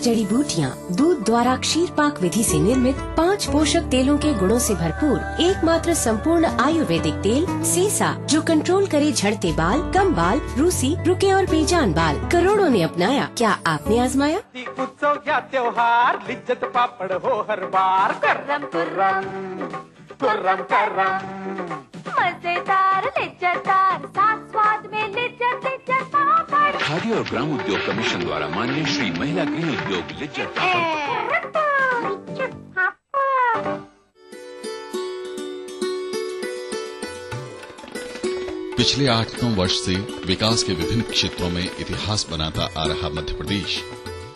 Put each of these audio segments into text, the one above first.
जड़ी बूटियाँ, दूध द्वारा क्षीर पाक विधि से निर्मित 5 पोषक तेलों के गुणों से भरपूर एकमात्र संपूर्ण आयुर्वेदिक तेल सेसा, जो कंट्रोल करे झड़ते बाल, कम बाल, रूसी, रुके और बेजान बाल। करोड़ों ने अपनाया, क्या आपने आजमाया? उत्सव या त्योहार, लिज्जत पापड़ हो हर बार। कर्रम तुर्रम, कुर्रम करम, मजेदार लिज्जतदार, साथ स्वाद में लिज्जत लिज्जत पापड़। खादी और ग्राम उद्योग कमीशन द्वारा मान्य श्री महिला गृह उद्योग लिज्जत पिछले 8-9 वर्ष से विकास के विभिन्न क्षेत्रों में इतिहास बनाता आ रहा मध्य प्रदेश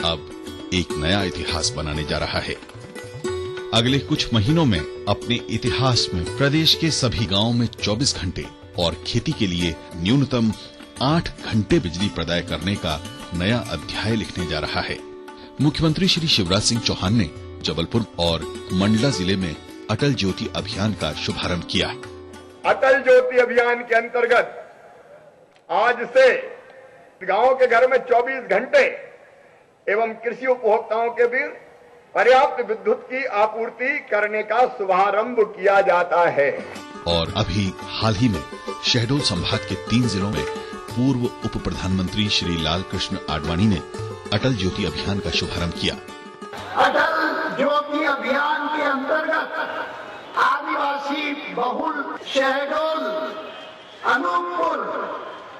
अब एक नया इतिहास बनाने जा रहा है। अगले कुछ महीनों में अपने इतिहास में प्रदेश के सभी गांवों में 24 घंटे और खेती के लिए न्यूनतम 8 घंटे बिजली प्रदाय करने का नया अध्याय लिखने जा रहा है। मुख्यमंत्री श्री शिवराज सिंह चौहान ने जबलपुर और मंडला जिले में अटल ज्योति अभियान का शुभारंभ किया। अटल ज्योति अभियान के अंतर्गत आज से गांव के घर में 24 घंटे एवं कृषि उपभोक्ताओं के बीच पर्याप्त विद्युत की आपूर्ति करने का शुभारंभ किया जाता है। और अभी हाल ही में शहडोल संभाग के 3 जिलों में पूर्व उप प्रधानमंत्री श्री लाल कृष्ण आडवाणी ने अटल ज्योति अभियान का शुभारंभ किया। अटल ज्योति अभियान के अंतर्गत आदिवासी बहुल शहडोल, अनूपपुर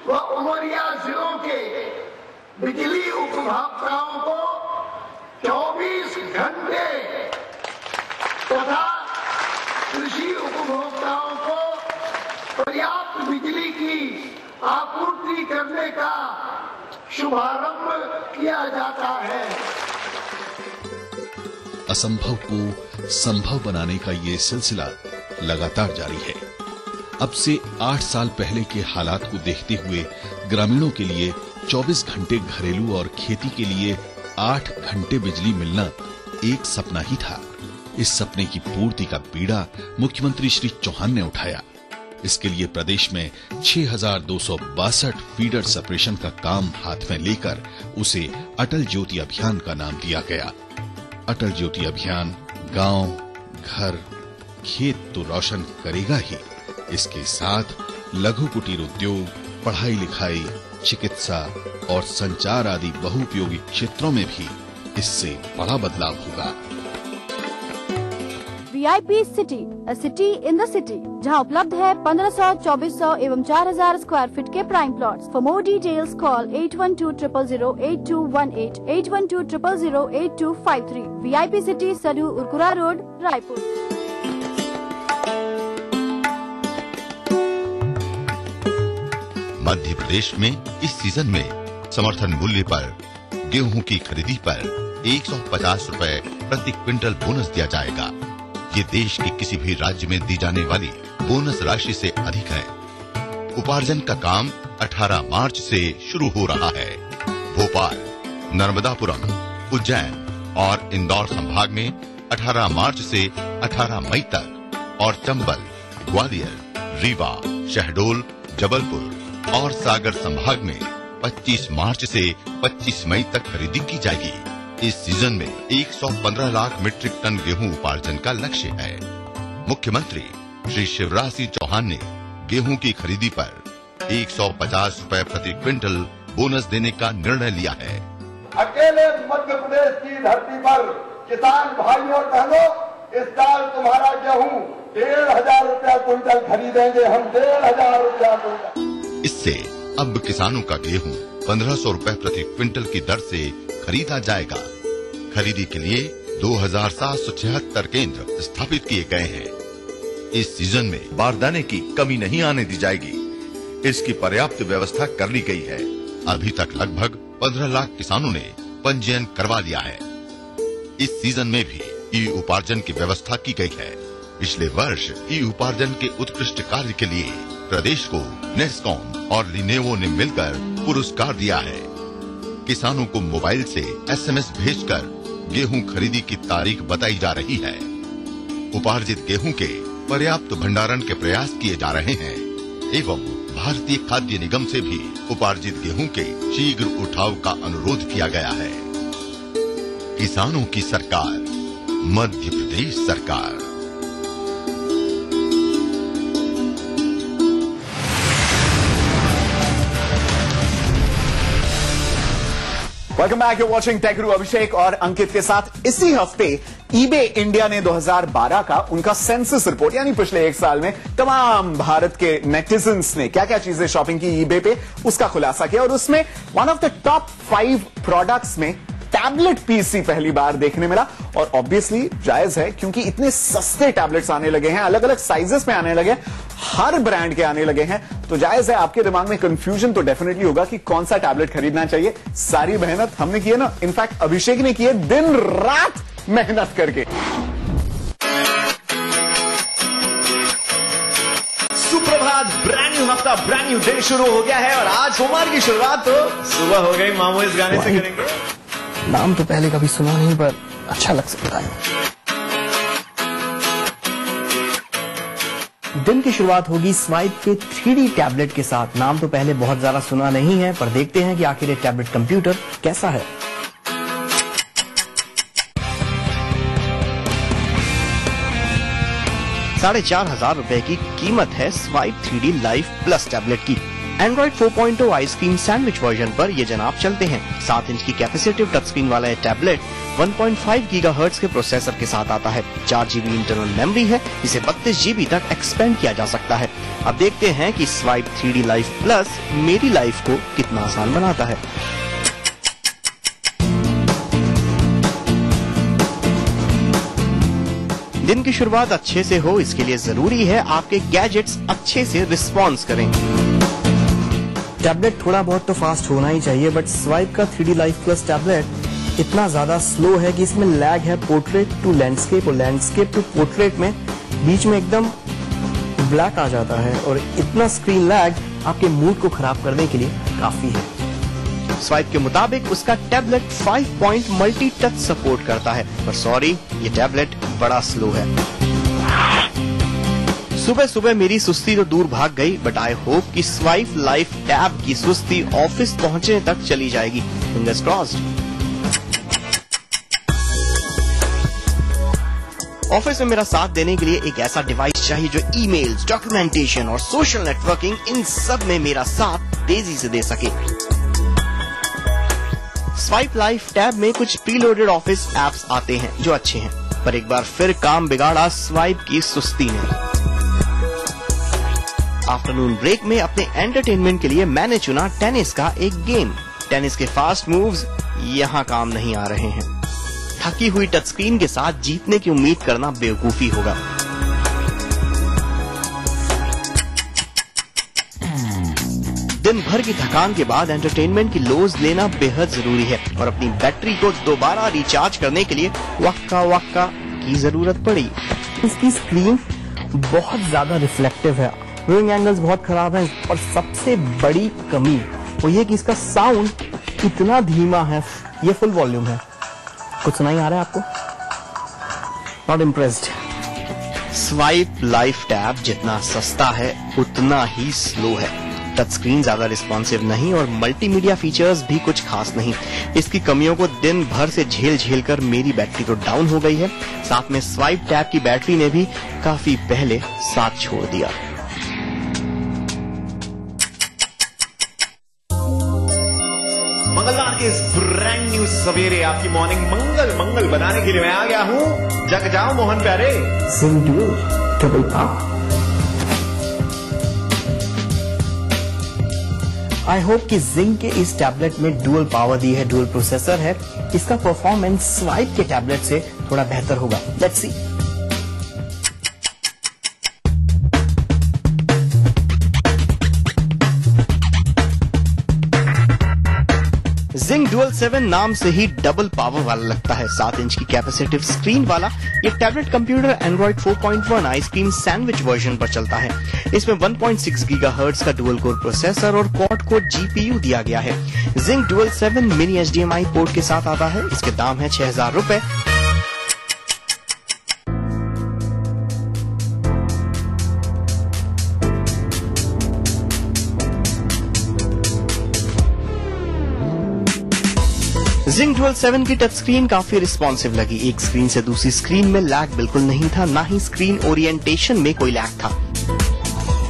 व उमरिया जिलों के बिजली उपभोक्ताओं को 24 घंटे तथा कृषि उपभोक्ताओं को पर्याप्त बिजली की आपूर्ति करने का शुभारंभ किया जाता है। असंभव को संभव बनाने का ये सिलसिला लगातार जारी है। अब से 8 साल पहले के हालात को देखते हुए ग्रामीणों के लिए 24 घंटे घरेलू और खेती के लिए 8 घंटे बिजली मिलना एक सपना ही था। इस सपने की पूर्ति का बीड़ा मुख्यमंत्री श्री चौहान ने उठाया। इसके लिए प्रदेश में 6,262 फीडर सेपरेशन का काम हाथ में लेकर उसे अटल ज्योति अभियान का नाम दिया गया। अटल ज्योति अभियान गांव, घर, खेत तो रोशन करेगा ही, इसके साथ लघु कुटीर उद्योग, पढ़ाई लिखाई, चिकित्सा और संचार आदि बहुउपयोगी क्षेत्रों में भी इससे बड़ा बदलाव होगा। VIP city, a city in the city, जहां उपलब्ध है 1500, 2400 एवं 4000 स्क्वायर फीट के prime plots. For more details call 8120008218, 8120008253। VIP city, Sadu Urkura road, Raipur. Madhya Pradesh में इस सीजन में समर्थन मूल्य पर गेहूं की खरीदी पर 150 रुपए प्रति क्विंटल बोनस दिया जाएगा। ये देश के किसी भी राज्य में दी जाने वाली बोनस राशि से अधिक है। उपार्जन का काम 18 मार्च से शुरू हो रहा है। भोपाल, नर्मदापुरम, उज्जैन और इंदौर संभाग में 18 मार्च से 18 मई तक और चंबल, ग्वालियर, रीवा, शहडोल, जबलपुर और सागर संभाग में 25 मार्च से 25 मई तक खरीदी की जाएगी। इस सीजन में 115 लाख मीट्रिक टन गेहूं उपार्जन का लक्ष्य है। मुख्यमंत्री श्री शिवराज सिंह चौहान ने गेहूं की खरीदी पर 150 रुपए प्रति क्विंटल बोनस देने का निर्णय लिया है। अकेले मध्य प्रदेश की धरती पर किसान भाइयों और बहनों, इस साल तुम्हारा गेहूं 1,500 रुपया क्विंटल खरीदेंगे हम, 1,500 रुपया क्विंटल। इससे अब किसानों का गेहूं 1500 रुपए प्रति क्विंटल की दर से खरीदा जाएगा। खरीदी के लिए 2,776 केंद्र स्थापित किए गए हैं। इस सीजन में बारदाने की कमी नहीं आने दी जाएगी। इसकी पर्याप्त व्यवस्था कर ली गई है। अभी तक लगभग 15 लाख किसानों ने पंजीयन करवा लिया है। इस सीजन में भी ई उपार्जन की व्यवस्था की गई है। पिछले वर्ष ई उपार्जन के उत्कृष्ट कार्य के लिए प्रदेश को नेस्कॉम और लिनेवो ने मिलकर पुरस्कार दिया है। किसानों को मोबाइल से SMS भेजकर गेहूं खरीदी की तारीख बताई जा रही है। उपार्जित गेहूं के पर्याप्त भंडारण के प्रयास किए जा रहे हैं एवं भारतीय खाद्य निगम से भी उपार्जित गेहूं के शीघ्र उठाव का अनुरोध किया गया है। किसानों की सरकार मध्य प्रदेश सरकार। Welcome back, you watching Tech Guru Abhishek और अंकित के साथ। इसी हफ्ते ईबे इंडिया ने 2012 का उनका सेंसस रिपोर्ट यानी पिछले एक साल में तमाम भारत के नेटिजन्स ने क्या क्या चीजें शॉपिंग की ईबे पे उसका खुलासा किया और उसमें one of the top 5 products में टैबलेट पीसी पहली बार देखने मिला। और ऑब्वियसली जायज है क्योंकि इतने सस्ते टैबलेट्स आने लगे हैं, अलग अलग साइजेस में आने लगे, हर ब्रांड के आने लगे हैं, तो जायज है आपके दिमाग में कंफ्यूजन तो डेफिनेटली होगा कि कौन सा टैबलेट खरीदना चाहिए। सारी मेहनत हमने की है ना, इनफैक्ट अभिषेक ने की है दिन रात मेहनत करके। सुप्रभात, ब्रांड न्यू हफ्ता, ब्रांड न्यू डे शुरू हो गया है और आज सोमवार की शुरुआत तो सुबह हो गई। मामू इस गाने से करेंगे। नाम तो पहले कभी सुना नहीं पर अच्छा लग सकता है। दिन की शुरुआत होगी स्वाइप के 3D टैबलेट के साथ। नाम तो पहले बहुत ज्यादा सुना नहीं है पर देखते हैं कि आखिर ये टैबलेट कंप्यूटर कैसा है। 4,500 रुपए की कीमत है swipe 3D life plus tablet की। एंड्रॉइड 4.0 आइसक्रीम सैंडविच वर्जन पर ये जनाब चलते हैं। 7 इंच की कैपेसिटिव टच स्क्रीन वाला ये टैबलेट 1.5 गीगाहर्ट्ज के प्रोसेसर के साथ आता है। 4 GB इंटरनल मेमोरी है, इसे 32 GB तक एक्सपेंड किया जा सकता है। अब देखते हैं कि स्वाइप 3D लाइफ प्लस मेरी लाइफ को कितना आसान बनाता है। दिन की शुरुआत अच्छे से हो इसके लिए जरूरी है आपके गैजेट्स अच्छे से रिस्पॉन्स करें। टैबलेट थोड़ा बहुत तो फास्ट होना ही चाहिए बट स्वाइप का 3D लाइफ प्लस टैबलेट इतना ज्यादा स्लो है कि इसमें लैग है पोर्ट्रेट टू लैंडस्केप और लैंडस्केप टू पोर्ट्रेट में बीच में एकदम ब्लैक आ जाता है और इतना स्क्रीन लैग आपके मूड को खराब करने के लिए काफी है। स्वाइप के मुताबिक उसका tablet 5 point multi touch support करता है पर सॉरी ये टैबलेट बड़ा स्लो है। सुबह सुबह मेरी सुस्ती तो दूर भाग गई बट आई होप कि स्वाइप लाइफ टैब की सुस्ती ऑफिस पहुंचने तक चली जाएगी। Fingers crossed. ऑफिस में मेरा साथ देने के लिए एक ऐसा डिवाइस चाहिए जो ईमेल्स, डॉक्यूमेंटेशन और सोशल नेटवर्किंग इन सब में मेरा साथ तेजी से दे सके। स्वाइप लाइफ टैब में कुछ प्रीलोडेड ऑफिस एप्स आते हैं जो अच्छे हैं पर एक बार फिर काम बिगाड़ा स्वाइप की सुस्ती ने। आफ्टरनून ब्रेक में अपने एंटरटेनमेंट के लिए मैंने चुना टेनिस का एक गेम। टेनिस के फास्ट मूव्स यहाँ काम नहीं आ रहे हैं। थकी हुई टच स्क्रीन के साथ जीतने की उम्मीद करना बेवकूफी होगा। दिन भर की थकान के बाद एंटरटेनमेंट की लोज लेना बेहद जरूरी है और अपनी बैटरी को दोबारा रिचार्ज करने के लिए वक्का की जरूरत पड़ी। इसकी स्क्रीन बहुत ज्यादा रिफ्लेक्टिव है, व्यूइंग एंगल्स बहुत खराब हैं और सबसे बड़ी कमी वो ये कि इसका साउंड इतना धीमा है। ये फुल वॉल्यूम है, कुछ सुनाई आ रहा है आपको? Not impressed. Swipe life tab जितना सस्ता है उतना ही स्लो है। टच स्क्रीन ज्यादा रिस्पॉन्सिव नहीं और मल्टीमीडिया फीचर्स भी कुछ खास नहीं। इसकी कमियों को दिन भर से झेल कर मेरी बैटरी तो डाउन हो गई है, साथ में स्वाइप टैब की बैटरी ने भी काफी पहले साथ छोड़ दिया। मंगलवार के इस ब्रांड न्यू सवेरे आपकी मॉर्निंग मंगल बनाने के लिए मैं आ गया हूँ। जग जाओ मोहन प्यारे। Zing Dual double power. I hope कि जिंग के इस टैबलेट में डुअल पावर दी है, डुअल प्रोसेसर है, इसका परफॉर्मेंस स्वाइप के टैबलेट से थोड़ा बेहतर होगा। Let's see. जिंग डुअल 7 नाम से ही डबल पावर वाला लगता है। 7 इंच की कैपेसिटिव स्क्रीन वाला ये tablet computer Android 4.1 ice cream sandwich version पर चलता है। इसमें 1.6 गीगाहर्ट्ज का डुअल कोर प्रोसेसर और क्वाड कोर जीपीयू दिया गया है। जिंग डुअल 7 मिनी HDMI पोर्ट के साथ आता है। इसके दाम है 6,000 रुपए। Zing Dual 7 की टच स्क्रीन काफी रिस्पॉन्सिव लगी। एक स्क्रीन से दूसरी स्क्रीन में लैग बिल्कुल नहीं था, ना ही स्क्रीन ओरिएंटेशन में कोई लैग था।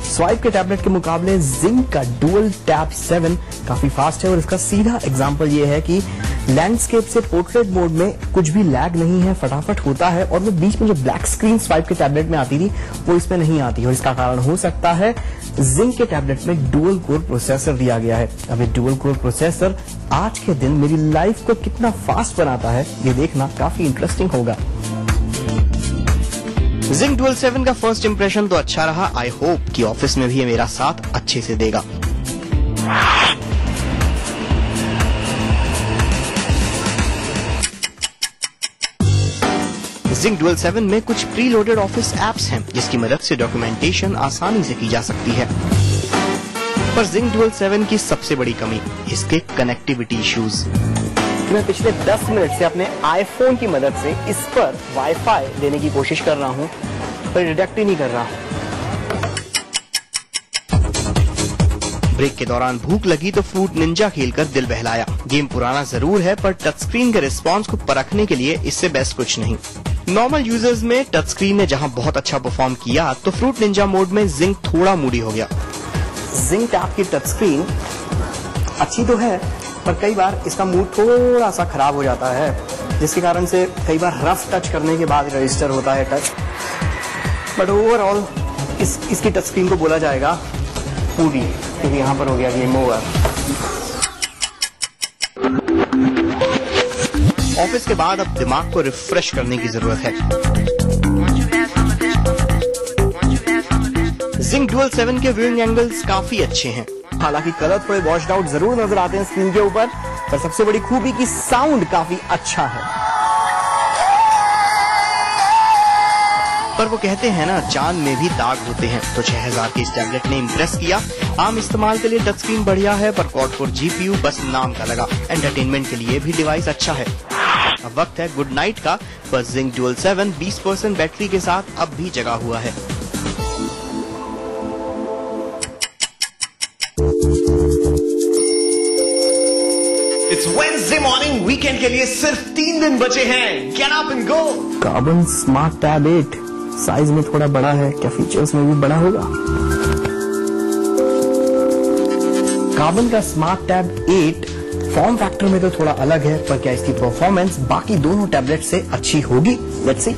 स्वाइप के टैबलेट के मुकाबले Zing का डुअल टैब 7 काफी फास्ट है और इसका सीधा एग्जांपल ये है कि लैंडस्केप से पोर्ट्रेट मोड में कुछ भी लैग नहीं है, फटाफट होता है और वो बीच में जो ब्लैक स्क्रीन स्वाइप के टैबलेट में आती थी वो इसमें नहीं आती और इसका कारण हो सकता है Zing के टैबलेट में डुअल कोर प्रोसेसर दिया गया है। अब ये डुअल कोर प्रोसेसर आज के दिन मेरी लाइफ को कितना फास्ट बनाता है ये देखना काफी इंटरेस्टिंग होगा। Zing Dual 7 का फर्स्ट इंप्रेशन तो अच्छा रहा। आई होप कि ऑफिस में भी ये मेरा साथ अच्छे से देगा। Zing Dual 7 में कुछ प्री लोडेड ऑफिस एप्स हैं जिसकी मदद से डॉक्यूमेंटेशन आसानी से की जा सकती है। पर Zing Dual 7 की सबसे बड़ी कमी इसके कनेक्टिविटी इश्यूज। मैं पिछले 10 मिनट से अपने आईफोन की मदद से इस पर वाईफाई देने की कोशिश कर रहा हूँ पर डिटेक्ट ही नहीं कर रहा। ब्रेक के दौरान भूख लगी तो फ्रूट निंजा खेलकर दिल बहलाया। गेम पुराना जरूर है पर टच स्क्रीन के रिस्पॉन्स को परखने के लिए इससे बेस्ट कुछ नहीं। नॉर्मल यूजर्स में टच स्क्रीन ने जहां बहुत अच्छा परफॉर्म किया तो फ्रूट निंजा मोड में Zing थोड़ा मूडी हो गया। Zing टैब की टच स्क्रीन अच्छी तो है पर कई बार इसका मूड थोड़ा सा खराब हो जाता है जिसके कारण से कई बार रफ टच करने के बाद रजिस्टर होता है टच। बट ओवरऑल इसकी टच स्क्रीन को बोला जाएगा पूरी, क्योंकि यहाँ पर हो गया गेम ओवर। ऑफिस के बाद अब दिमाग को रिफ्रेश करने की जरूरत है। Zing Dual 7 के व्यूइंग एंगल्स काफी अच्छे हैं। हालांकि कलर थोड़े वॉश्ड आउट जरूर नजर आते हैं स्क्रीन के ऊपर, पर सबसे बड़ी खूबी की साउंड काफी अच्छा है। पर वो कहते हैं ना, चांद में भी दाग होते हैं, तो 6000 के इस टैबलेट ने इम्प्रेस किया। आम इस्तेमाल के लिए टच स्क्रीन बढ़िया है पर क्वाड कोर जीपीयू बस नाम का लगा। एंटरटेनमेंट के लिए भी डिवाइस अच्छा है। अब वक्त है गुड नाइट का, पर Zing Dual 7 20% बैटरी के साथ अब भी जगा हुआ है। It's Wednesday morning, वीकेंड के लिए सिर्फ 3 दिन बचे हैं। Get up and go! Carbon smart tab 8 size में थोड़ा बड़ा है, क्या फीचर्स में भी बड़ा होगा? कार्बन का स्मार्ट टैब 8 फॉर्म फैक्टर में तो थोड़ा अलग है, पर क्या इसकी परफॉर्मेंस बाकी दोनों टैबलेट से अच्छी होगी? Let's see.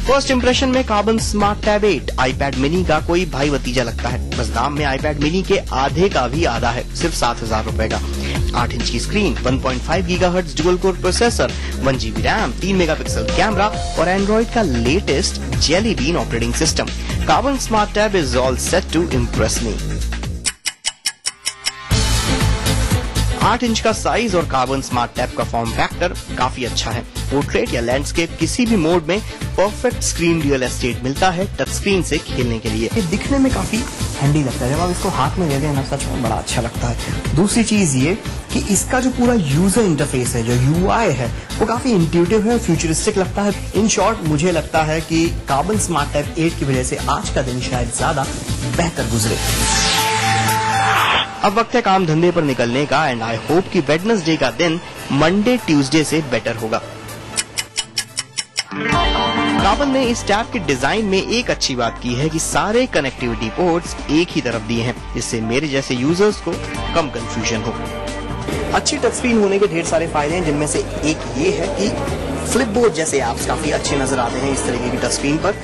फर्स्ट इंप्रेशन में carbon smart tab 8 iPad mini का कोई भाई भतीजा लगता है। बस दाम में iPad मिनी के आधे का भी आधा है, सिर्फ 7000 रुपए का। 8 इंच की screen, 1.5 gigahertz dual core processor, 1 GB RAM, 3 megapixel camera और एंड्रॉइड का latest Jelly Bean operating system. Karbonn smart tab is all set to impress me. 8 inch का साइज और कार्बन स्मार्ट टैब का फॉर्म फैक्टर काफी अच्छा है। Portrait या landscape किसी भी मोड में परफेक्ट स्क्रीन रियल एस्टेट मिलता है टच स्क्रीन से खेलने के लिए। ये दिखने में काफी हैंडी लगता है, जब आप इसको हाथ में लेते हैं ना, सच में बड़ा अच्छा लगता है। दूसरी चीज ये कि इसका जो पूरा यूजर इंटरफेस है, जो UI है, वो काफी इंट्यूटिव है, फ्यूचरिस्टिक लगता है। इन शॉर्ट मुझे लगता है कि कार्बन स्मार्ट टैब 8 की वजह से आज का दिन शायद ज्यादा बेहतर गुजरे। अब वक्त है काम धंधे पर निकलने का एंड आई होप कि वेडनेसडे का दिन मंडे ट्यूसडे से बेटर होगा। कार्बन ने इस टैब के डिजाइन में एक अच्छी बात की है कि सारे कनेक्टिविटी पोर्ट्स एक ही तरफ दिए हैं, जिससे मेरे जैसे यूजर्स को कम कंफ्यूजन हो। अच्छी टच स्क्रीन होने के ढेर सारे फायदे हैं, जिनमें से एक ये है कि फ्लिपबोर्ड जैसे ऐप्स काफी अच्छे नजर आते हैं इस तरीके की टच स्क्रीन पर।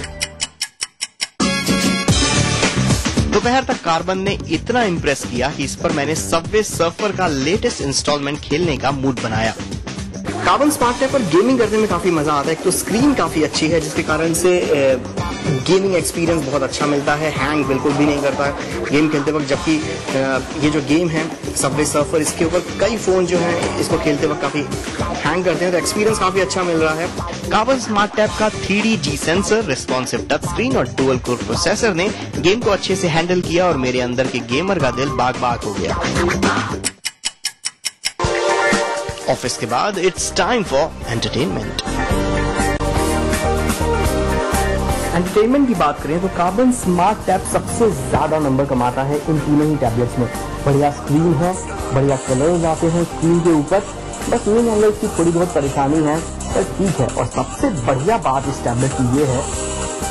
दोपहर तक कार्बन ने इतना इम्प्रेस किया कि इस पर मैंने सबवे सर्फर का लेटेस्ट इंस्टॉलमेंट खेलने का मूड बनाया। कार्बन स्मार्ट टैब पर गेमिंग करने में काफी मजा आता है। एक तो स्क्रीन काफी अच्छी है, जिसके कारण से गेमिंग एक्सपीरियंस बहुत अच्छा मिलता है, हैंग बिल्कुल भी नहीं करता है गेम खेलते वक्त। जबकि ये जो गेम है सबवे सर्फर, इसके ऊपर कई फोन जो हैं इसको खेलते वक्त काफी हैंग करते हैं, तो एक्सपीरियंस काफी अच्छा मिल रहा है। कार्बन स्मार्ट टैब का 3D sensor, responsive touch screen और डुअल कोर प्रोसेसर ने गेम को अच्छे से हैंडल किया और मेरे अंदर के गेमर का दिल बाग बाग हो गया। ऑफिस के बाद it's time for entertainment. Entertainment की बात करें तो कार्बन स्मार्ट टैब सबसे ज्यादा नंबर कमाता है इन तीनों ही टैबलेट्स में। बढ़िया स्क्रीन है, बढ़िया कलर्स आते हैं स्क्रीन के ऊपर, बस ये मान लो इसकी थोड़ी बहुत परेशानी है पर ठीक है। और सबसे बढ़िया बात इस टैबलेट की ये है,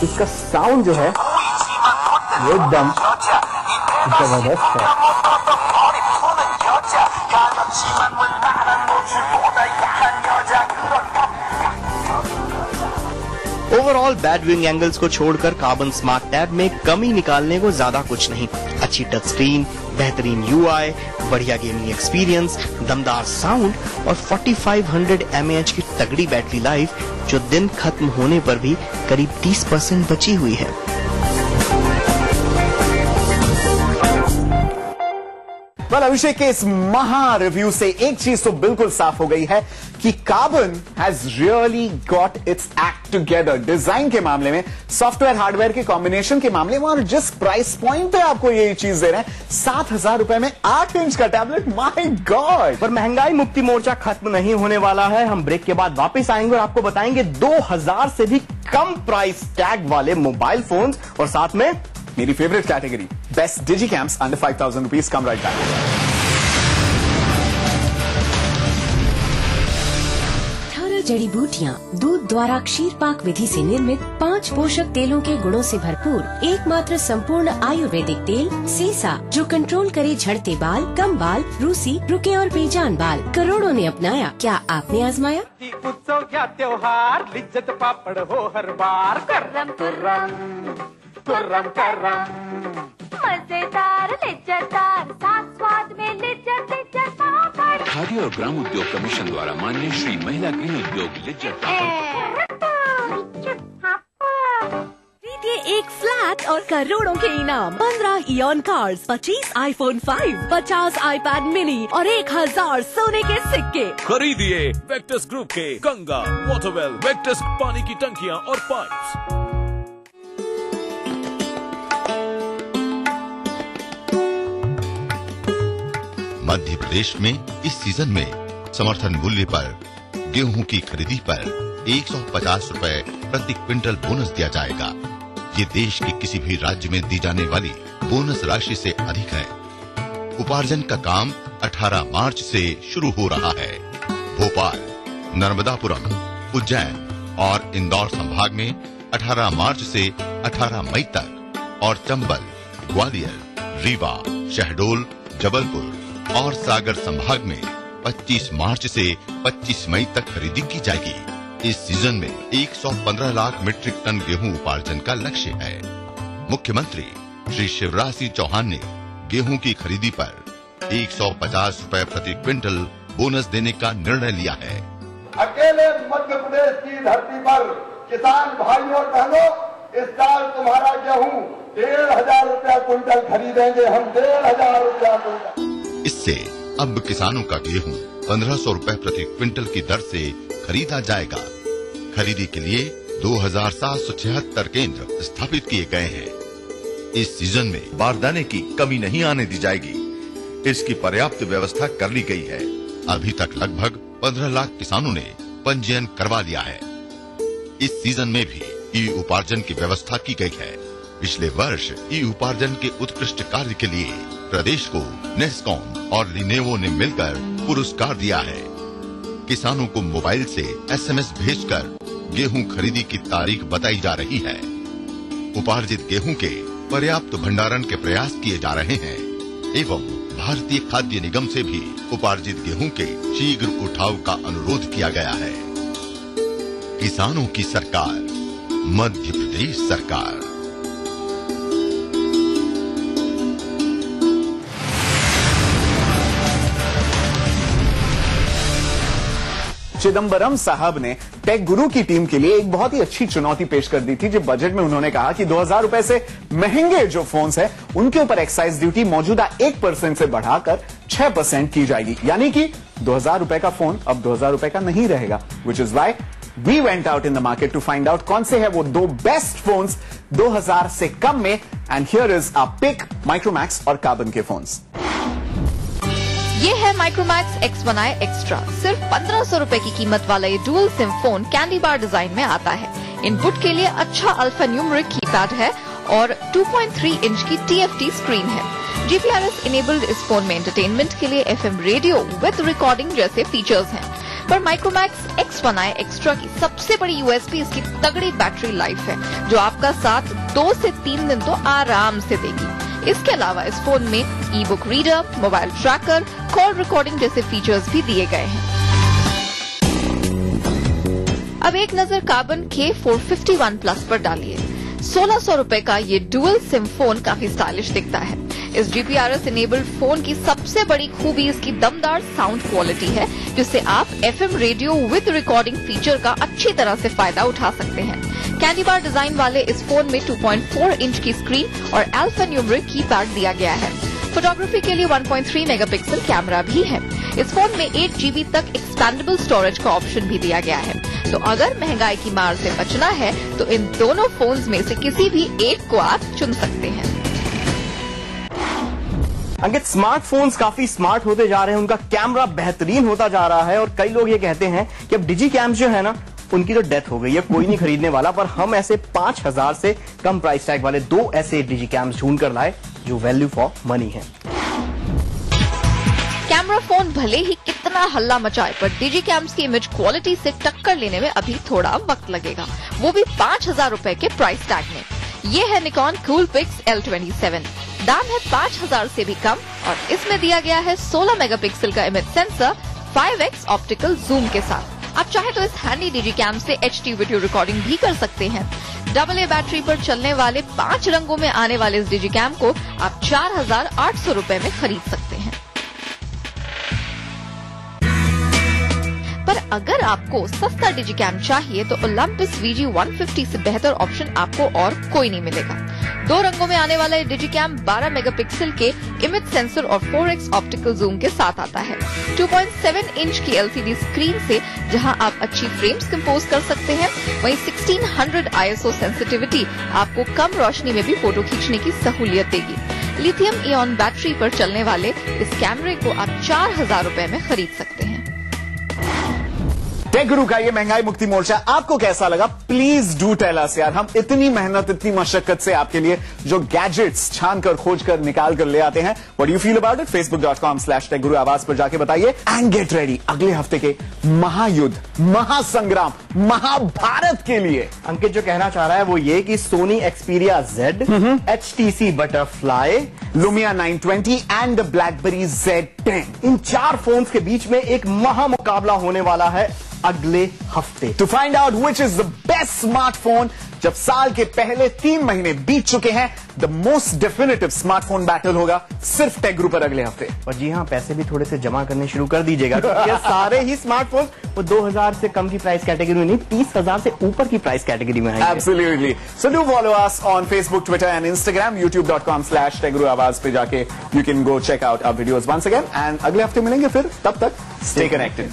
इसका साउंड जो है वो एकदम जबरदस्त है। ओवरऑल बैड व्यूइंग एंगल्स को छोड़कर कार्बन स्मार्ट टैब में कमी निकालने को ज्यादा कुछ नहीं। अच्छी टच स्क्रीन, बेहतरीन यूआई, बढ़िया गेमिंग एक्सपीरियंस, दमदार साउंड और 4500 mAh की तगड़ी बैटरी लाइफ जो दिन खत्म होने पर भी करीब 30% बची हुई है। वेल, अभिषेक के इस महा रिव्यू से एक चीज तो बिल्कुल साफ हो गई है कि carbon has really got its act together. Design के मामले में, सॉफ्टवेयर हार्डवेयर के कॉम्बिनेशन के मामले में, और जिस प्राइस पॉइंट पे आपको ये चीज दे रहे हैं 7,000 रुपए में 8 इंच का टैबलेट, माय गॉड। पर महंगाई मुक्ति मोर्चा खत्म नहीं होने वाला है। हम ब्रेक के बाद वापस आएंगे और आपको बताएंगे 2000 से भी कम प्राइस टैग वाले मोबाइल फोन्स और साथ में मेरी फेवरेट कैटेगरी बेस्ट डिजी कैम्स अंडर 5,000 रुपीज। कम राइट बैक। जड़ी बूटियाँ, दूध द्वारा क्षीर पाक विधि से निर्मित 5 पोषक तेलों के गुणों से भरपूर एकमात्र संपूर्ण आयुर्वेदिक तेल सेसा, जो कंट्रोल करे झड़ते बाल, कम बाल, रूसी, रुके और बेजान बाल। करोड़ों ने अपनाया, क्या आपने आजमाया? उत्सव क्या त्योहार, लिज्जत पापड़ हो हर बार। कर्रम तुर्रम तुर्रम करम, मजेदार लिज्जतदार, साथ स्वाद में लिज्जत लिज्जत पापड़। खाद्य और ग्राम उद्योग कमीशन द्वारा मान्य श्री महिला गृह उद्योग लिज्जत खरीदिए एक फ्लैट और करोड़ों के इनाम। 15 ion cars, 25 iPhone 5, 50 iPad mini और 1000 सोने के सिक्के। खरीदिए वेक्टस ग्रुप के गंगा, वाटरवेल, वेक्टस पानी की टंकियां और पाइप्स। मध्य प्रदेश में इस सीजन में समर्थन मूल्य पर गेहूं की खरीदी पर 150 रुपए प्रति क्विंटल बोनस दिया जाएगा। ये देश के किसी भी राज्य में दी जाने वाली बोनस राशि से अधिक है। उपार्जन का काम 18 मार्च से शुरू हो रहा है। भोपाल, नर्मदापुरम, उज्जैन और इंदौर संभाग में 18 मार्च से 18 मई तक और चंबल, ग्वालियर, रीवा, शहडोल, जबलपुर और सागर संभाग में 25 मार्च से 25 मई तक खरीदी की जाएगी। इस सीजन में 115 लाख मीट्रिक टन गेहूं उपार्जन का लक्ष्य है। मुख्यमंत्री श्री शिवराज सिंह चौहान ने गेहूं की खरीदी पर 150 रुपए प्रति क्विंटल बोनस देने का निर्णय लिया है। अकेले मध्य प्रदेश की धरती पर किसान भाइयों और बहनों, इस साल तुम्हारा गेहूं 1,500 रुपया क्विंटल खरीदेंगे हम। 1,500 रुपया क्विंटल। इससे अब किसानों का गेहूं 1500 रुपए प्रति क्विंटल की दर से खरीदा जाएगा। खरीदी के लिए 2,776 केंद्र स्थापित किए गए हैं। इस सीजन में बारदाने की कमी नहीं आने दी जाएगी। इसकी पर्याप्त व्यवस्था कर ली गई है। अभी तक लगभग 15 लाख किसानों ने पंजीयन करवा लिया है। इस सीजन में भी ई उपार्जन की व्यवस्था की गई है। पिछले वर्ष ई उपार्जन के उत्कृष्ट कार्य के लिए प्रदेश को नेस्कॉम और लिनेवो ने मिलकर पुरस्कार दिया है। किसानों को मोबाइल से SMS भेजकर गेहूं खरीदी की तारीख बताई जा रही है। उपार्जित गेहूं के पर्याप्त भंडारण के प्रयास किए जा रहे हैं एवं भारतीय खाद्य निगम से भी उपार्जित गेहूं के शीघ्र उठाव का अनुरोध किया गया है। किसानों की सरकार, मध्य प्रदेश सरकार। चिदम्बरम साहब ने टेक गुरु की टीम के लिए एक बहुत ही अच्छी चुनौती पेश कर दी थी, जब बजट में उन्होंने कहा कि 2,000 रुपए से महंगे जो फोन्स हैं उनके ऊपर एक्साइज ड्यूटी मौजूदा 1% से बढ़ाकर 6% की जाएगी। यानी कि 2,000 रुपए का फोन अब 2,000 रुपए का नहीं रहेगा। Which is why we went out in the market to find out कौन से है वो 2 बेस्ट फोन्स 2,000 से कम में। And here is a pick Micromax और कार्बन के फोन्स। ये है माइक्रोमैक्स X1i एक्स्ट्रा। सिर्फ 1,500 रुपए की कीमत वाला ये dual SIM phone candy bar design में आता है। इनपुट के लिए अच्छा अल्फान्यूमेरिक कीपैड है और 2.3 इंच की TFT स्क्रीन है। GPRS इनेबल्ड इस फोन में एंटरटेनमेंट के लिए FM रेडियो विद रिकॉर्डिंग जैसे फीचर्स हैं। पर माइक्रोमैक्स X1i एक्स्ट्रा की सबसे बड़ी USP इसकी तगड़ी बैटरी लाइफ है, जो आपका साथ 2 से 3 दिन तो आराम से देगी। इसके अलावा इस फोन में e-book reader, mobile tracker, call recording जैसे फीचर्स भी दिए गए हैं। अब एक नजर कार्बन K450 OnePlus पर डालिए। 1600 रुपए का ये डुअल सिम फोन काफी स्टाइलिश दिखता है। इस GPRS इनेबल्ड फोन की सबसे बड़ी खूबी इसकी दमदार साउंड क्वालिटी है, जिससे आप FM radio with recording feature का अच्छी तरह से फायदा उठा सकते हैं। कैंडी बार डिजाइन वाले इस फोन में 2.4 इंच की स्क्रीन और अल्फान्यूमेरिक कीपैड दिया गया है। फोटोग्राफी के लिए 1.3 मेगापिक्सल कैमरा भी है। इस फोन में 8 GB तक एक्सपैंडेबल स्टोरेज का ऑप्शन भी दिया गया है। तो अगर महंगाई की मार से बचना है तो इन दोनों फोन्स में से किसी भी एक को आप चुन सकते हैं। अंकित, स्मार्टफोन्स काफी स्मार्ट होते जा रहे हैं, उनका कैमरा बेहतरीन होता जा रहा है और कई लोग ये कहते हैं कि अब डिजी कैम्स जो है ना, उनकी तो डेथ हो गई है, कोई नहीं खरीदने वाला। पर हम ऐसे 5000 से कम प्राइस टैग वाले 2 ऐसे डिजी कैम्स ढूंढ कर लाए जो वैल्यू फॉर मनी है। कैमरा फोन भले ही कितना हल्ला मचाए, पर डिजी कैम्स की इमेज क्वालिटी से टक्कर लेने में अभी थोड़ा वक्त लगेगा, वो भी 5000 रुपए के प्राइस टैग में। ये है निकॉन कूलपिक्स L27। दाम है 5000 से भी कम और इसमें दिया गया है 16 मेगापिक्सल का image sensor 5x optical zoom के साथ। आप चाहे तो इस हैंडी डिजी कैम से HD वीडियो रिकॉर्डिंग भी कर सकते हैं। AA बैटरी पर चलने वाले 5 रंगों में आने वाले इस डिजी कैम को आप 4800 रुपए में खरीद सकते हैं। पर अगर आपको सस्ता डिजी कैम चाहिए तो ओलंपस VG150 से बेहतर ऑप्शन आपको और कोई नहीं मिलेगा। 2 रंगों में आने वाला ये डिजी कैम 12 मेगापिक्सल के इमेज सेंसर और 4x ऑप्टिकल जूम के साथ आता है। 2.7 इंच की LCD स्क्रीन से जहां आप अच्छी फ्रेम्स कंपोज कर सकते हैं, वहीं 1600 ISO सेंसिटिविटी आपको कम रोशनी में भी फोटो खींचने की सहूलियत देगी। लिथियम इयॉन बैटरी पर चलने वाले इस कैमरे को आप 4000 रुपए में खरीद सकते हैं। टेक गुरु का ये महंगाई मुक्ति मोर्चा आपको कैसा लगा? प्लीज डू टेल अस यार। हम इतनी मेहनत, इतनी मशक्कत से आपके लिए जो गैजेट्स छान कर, खोज कर, निकाल कर ले आते हैं। What do you feel about it? facebook.com/techguru आवाज पर जाके बताइए। एंड गेट रेडी अगले हफ्ते के महायुद्ध, महासंग्राम, महाभारत के लिए। अंकित जो कहना चाह रहा है वो ये कि Sony Xperia Z, HTC Butterfly, Lumia 920 and BlackBerry Z10, इन 4 फोन्स के बीच में एक महामुकाबला होने वाला है अगले हफ्ते। To find out which is the best smartphone, जब साल के पहले 3 महीने बीत चुके हैं, the most definitive smartphone battle होगा सिर्फ टेक गुरु पर अगले हफ्ते। और जी हाँ, पैसे भी थोड़े से जमा करने शुरू कर दीजिएगा। ये सारे ही स्मार्टफोन वो 2000 से कम की प्राइस कैटेगरी में नहीं, 30,000 से ऊपर की प्राइस कैटेगरी में आएंगे। Absolutely. So do follow us on Facebook, Twitter and Instagram, youtube.com/techguru आवाज पे जाके you can go check out our videos once again. And अगले हफ्ते मिलेंगे फिर, तब तक स्टे कनेक्टेड।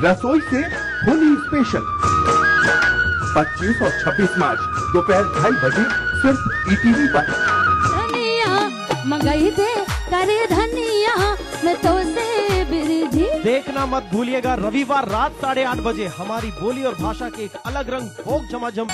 रसोई से होली स्पेशल 25 और 26 मार्च दोपहर 2:30 बजे सिर्फ ETV पर। मंगाई दे करे धनिया मैं तो से बिरजी। देखना मत भूलिएगा रविवार रात 8:30 बजे हमारी बोली और भाषा के एक अलग रंग भोग झमाझम।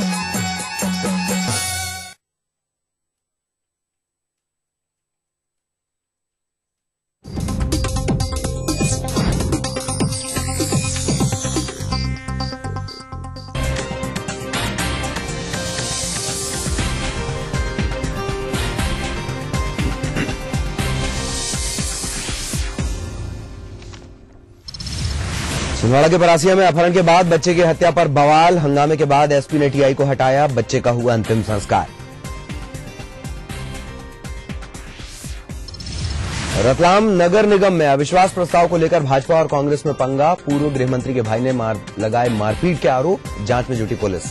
छिंदवाड़ा के परासिया में अपहरण के बाद बच्चे की हत्या पर बवाल। हंगामे के बाद एसपी ने टीआई को हटाया, बच्चे का हुआ अंतिम संस्कार। रतलाम नगर निगम में अविश्वास प्रस्ताव को लेकर भाजपा और कांग्रेस में पंगा। पूर्व गृह मंत्री के भाई ने लगाए मारपीट के आरोप, जांच में जुटी पुलिस।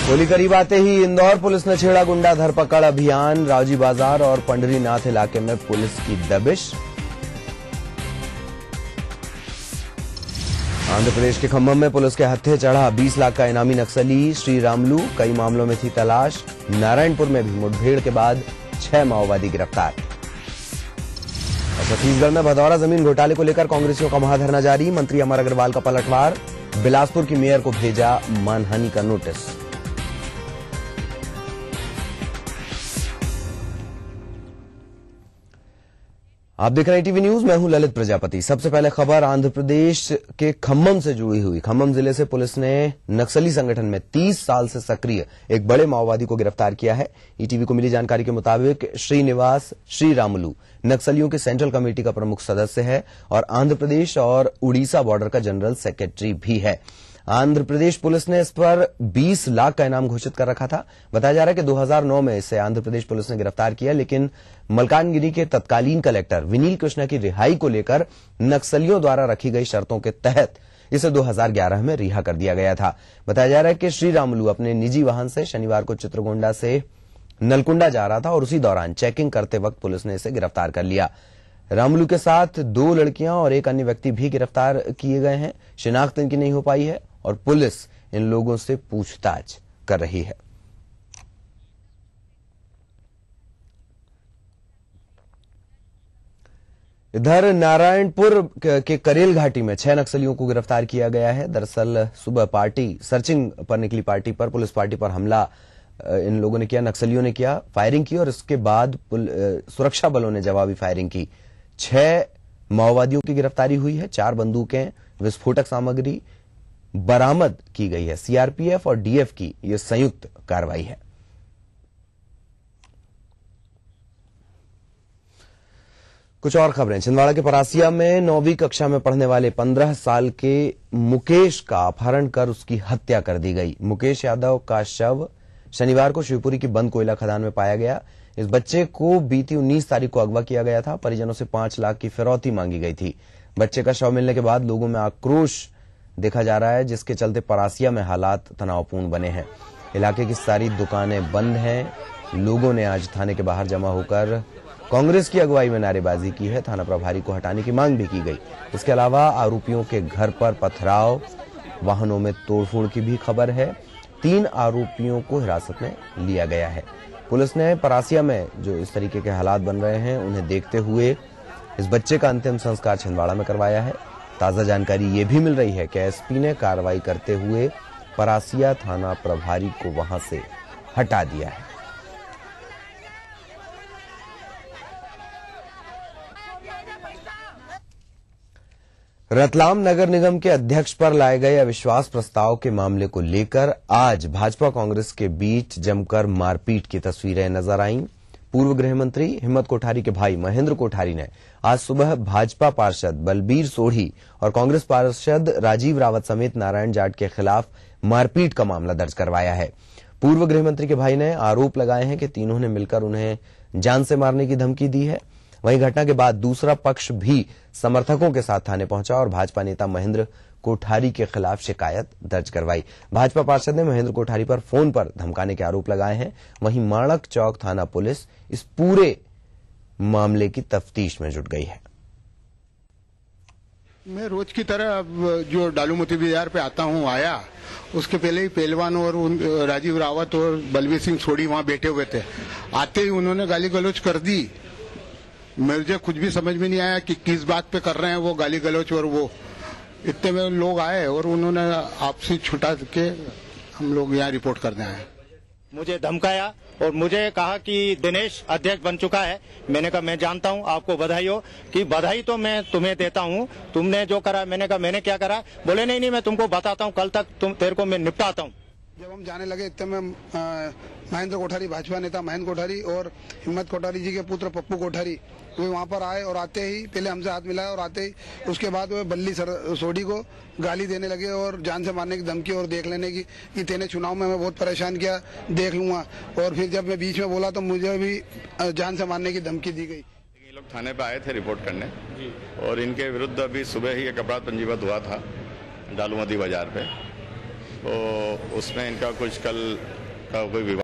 होली करीब आते ही इंदौर पुलिस ने छेड़ा गुंडा धरपकड़ अभियान। रावजी बाजार और पंडरीनाथ इलाके में पुलिस की दबिश। आंध्र प्रदेश के खम्भम में पुलिस के हत्थे चढ़ा 20 लाख का इनामी नक्सली श्री रामुलू। कई मामलों में थी तलाश। नारायणपुर में भी मुठभेड़ के बाद 6 माओवादी गिरफ्तार। और छत्तीसगढ़ में भदौरा जमीन घोटाले को लेकर कांग्रेसियों का महाधरना जारी। मंत्री अमर अग्रवाल का पलटवार। बिलासपुर की मेयर को भेजा मानहानि का नोटिस। आप देख रहे हैं टीवी न्यूज, मैं हूं ललित प्रजापति। सबसे पहले खबर आंध्र प्रदेश के खम्भम से जुड़ी हुई। खम्भम जिले से पुलिस ने नक्सली संगठन में 30 साल से सक्रिय एक बड़े माओवादी को गिरफ्तार किया है। ईटीवी को मिली जानकारी के मुताबिक श्रीनिवास श्री रामुलू नक्सलियों के सेंट्रल कमेटी का प्रमुख सदस्य है और आंध्र प्रदेश और उड़ीसा बॉर्डर का जनरल सेक्रेटरी भी है। आंध्र प्रदेश पुलिस ने इस पर 20 लाख का इनाम घोषित कर रखा था। बताया जा रहा है कि 2009 में इसे आंध्र प्रदेश पुलिस ने गिरफ्तार किया, लेकिन मलकानगिरी के तत्कालीन कलेक्टर विनील कृष्णा की रिहाई को लेकर नक्सलियों द्वारा रखी गई शर्तों के तहत इसे 2011 में रिहा कर दिया गया था। बताया जा रहा है कि श्री रामुलू अपने निजी वाहन से शनिवार को चित्रगोंडा से नलकुंडा जा रहा था और उसी दौरान चेकिंग करते वक्त पुलिस ने इसे गिरफ्तार कर लिया। रामुलू के साथ 2 लड़कियां और एक अन्य व्यक्ति भी गिरफ्तार किए गए हैं। शिनाख्त इनकी नहीं हो पाई है और पुलिस इन लोगों से पूछताछ कर रही है। इधर नारायणपुर के करेल घाटी में 6 नक्सलियों को गिरफ्तार किया गया है। दरअसल सुबह पार्टी सर्चिंग पर निकली पार्टी पर पुलिस पार्टी पर हमला इन लोगों ने किया, नक्सलियों ने किया, फायरिंग की और इसके बाद सुरक्षा बलों ने जवाबी फायरिंग की। 6 माओवादियों की गिरफ्तारी हुई है। 4 बंदूकें, विस्फोटक सामग्री बरामद की गई है। सीआरपीएफ और डीएफ की यह संयुक्त कार्रवाई है। कुछ और खबरें। छिंदवाड़ा के परासिया में 9वीं कक्षा में पढ़ने वाले 15 साल के मुकेश का अपहरण कर उसकी हत्या कर दी गई। मुकेश यादव का शव शनिवार को शिवपुरी की बंद कोयला खदान में पाया गया। इस बच्चे को बीती 19 तारीख को अगवा किया गया था। परिजनों से 5 लाख की फिरौती मांगी गई थी। बच्चे का शव मिलने के बाद लोगों में आक्रोश देखा जा रहा है, जिसके चलते परासिया में हालात तनावपूर्ण बने हैं। इलाके की सारी दुकानें बंद हैं। लोगों ने आज थाने के बाहर जमा होकर कांग्रेस की अगुवाई में नारेबाजी की है। थाना प्रभारी को हटाने की मांग भी की गई। इसके अलावा आरोपियों के घर पर पथराव, वाहनों में तोड़फोड़ की भी खबर है। 3 आरोपियों को हिरासत में लिया गया है। पुलिस ने परासिया में जो इस तरीके के हालात बन रहे हैं उन्हें देखते हुए इस बच्चे का अंतिम संस्कार छिंदवाड़ा में करवाया है। ताजा जानकारी ये भी मिल रही है कि एसपी ने कार्रवाई करते हुए परासिया थाना प्रभारी को वहां से हटा दिया है। रतलाम नगर निगम के अध्यक्ष पर लाए गए अविश्वास प्रस्ताव के मामले को लेकर आज भाजपा कांग्रेस के बीच जमकर मारपीट की तस्वीरें नजर आईं। पूर्व गृह मंत्री हिम्मत कोठारी के भाई महेंद्र कोठारी ने आज सुबह भाजपा पार्षद बलबीर सोढ़ी और कांग्रेस पार्षद राजीव रावत समेत नारायण जाट के खिलाफ मारपीट का मामला दर्ज करवाया है। पूर्व गृह मंत्री के भाई ने आरोप लगाए हैं कि तीनों ने मिलकर उन्हें जान से मारने की धमकी दी है। वहीं घटना के बाद दूसरा पक्ष भी समर्थकों के साथ थाने पहुंचा और भाजपा नेता महेंद्र कोठारी के खिलाफ शिकायत दर्ज करवाई। भाजपा पार्षद ने महेंद्र कोठारी पर फोन पर धमकाने के आरोप लगाए हैं। वहीं माणक चौक थाना पुलिस इस पूरे मामले की तफ्तीश में जुट गई है। मैं रोज की तरह अब जो डालूमती बाजार पे आता हूँ आया, उसके पहले ही पहलवान और राजीव रावत और बलबीर सिंह सोढ़ी वहां बैठे हुए थे। आते ही उन्होंने गाली गलौज कर दी। मुझे कुछ भी समझ में नहीं आया कि किस बात पे कर रहे हैं वो गाली गलौज। और वो इतने में लोग आए और उन्होंने आपसी छुटा के हम लोग यहाँ रिपोर्ट करने आए। मुझे धमकाया और मुझे कहा कि दिनेश अध्यक्ष बन चुका है। मैंने कहा मैं जानता हूँ, आपको बधाई हो। कि बधाई तो मैं तुम्हें देता हूँ, तुमने जो करा। मैंने कहा मैंने क्या करा। बोले नहीं मैं तुमको बताता हूँ, कल तक तेरे को मैं निपटाता हूँ। जब हम जाने लगे इतने में महेंद्र कोठारी, भाजपा नेता महेंद्र कोठारी और हिम्मत कोठारी जी के पुत्र पप्पू कोठारी वे वहां पर आए और आते ही पहले हमसे हाथ मिलाया और आते ही उसके बाद वे बल्ली सोडी को गाली देने लगे और जान से मारने की धमकी और देख लेने की कि तेने चुनाव में मैं बहुत परेशान किया, देख लूंगा। और फिर जब मैं बीच में बोला तो मुझे भी जान से मारने की धमकी दी गई। ये लोग थाने पे आए थे रिपोर्ट करने और इनके विरुद्ध अभी सुबह ही एक अपराध पंजीबद्ध हुआ था डालूमती बाजार पे, तो उसमें इनका कुछ कल का कोई